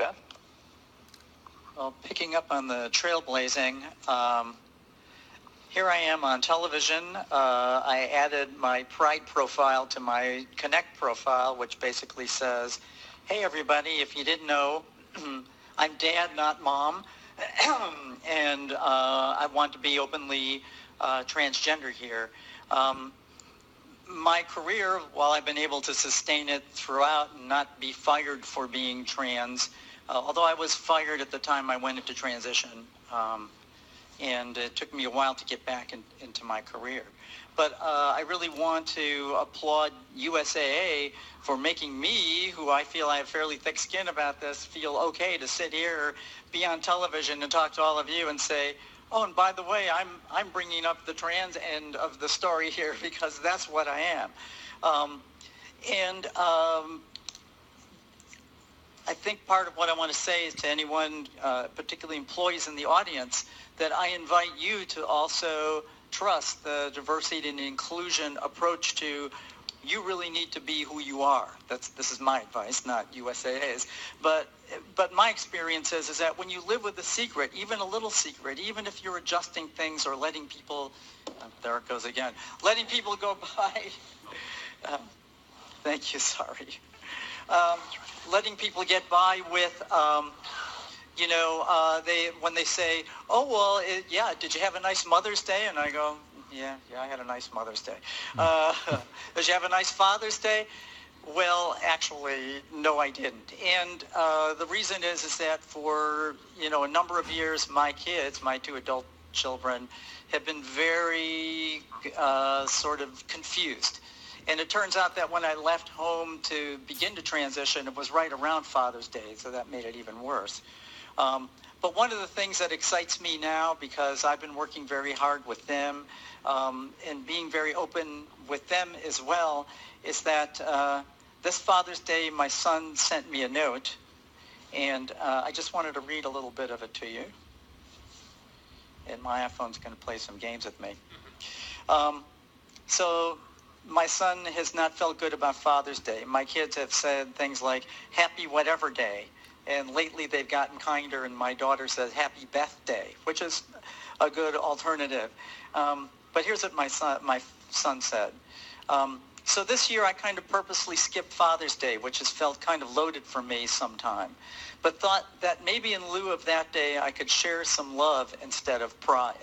Beth? Well, picking up on the trailblazing, here I am on television. I added my Pride profile to my Connect profile, which basically says, hey, everybody, if you didn't know, I'm dad, not mom, and I want to be openly transgender here. My career, while I've been able to sustain it throughout and not be fired for being trans, although I was fired at the time I went into transition, and it took me a while to get back into my career. But I really want to applaud USAA for making me, who I feel I have fairly thick skin about this, feel okay to sit here, be on television and talk to all of you and say, oh, and by the way, I'm bringing up the trans end of the story here because that's what I am. I think part of what I want to say is to anyone, particularly employees in the audience, that I invite you to also trust the diversity and inclusion approach to you really need to be who you are. This is my advice, not USAA's. But my experience is that when you live with a secret, even a little secret, even if you're adjusting things or letting people, there it goes again, letting people go by, thank you, sorry. Letting people get by with, when they say, oh, well, yeah, did you have a nice Mother's Day? And I go, yeah, I had a nice Mother's Day. Did you have a nice Father's Day? Well, actually, no, I didn't. And the reason is that for, a number of years, my kids, my two adult children, have been very sort of confused. And it turns out that when I left home to begin to transition, it was right around Father's Day, so that made it even worse. But one of the things that excites me now, because I've been working very hard with them and being very open with them as well, is that this Father's Day, my son sent me a note, and I just wanted to read a little bit of it to you. And my iPhone's going to play some games with me. So my son has not felt good about Father's Day. My kids have said things like, happy whatever day. And lately they've gotten kinder, and my daughter says, happy Beth Day, which is a good alternative. But here's what my son said. So this year I kind of purposely skipped Father's Day, which has felt kind of loaded for me sometime, but thought that maybe in lieu of that day I could share some love instead of pride,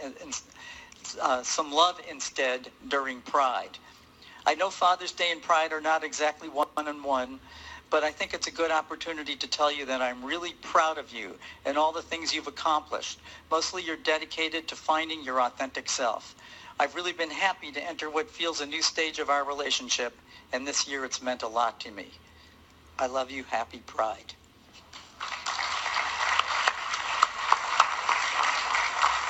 some love instead during Pride. I know Father's Day and Pride are not exactly one-on-one, but I think it's a good opportunity to tell you that I'm really proud of you and all the things you've accomplished. Mostly you're dedicated to finding your authentic self. I've really been happy to enter what feels a new stage of our relationship, and this year it's meant a lot to me. I love you. Happy Pride.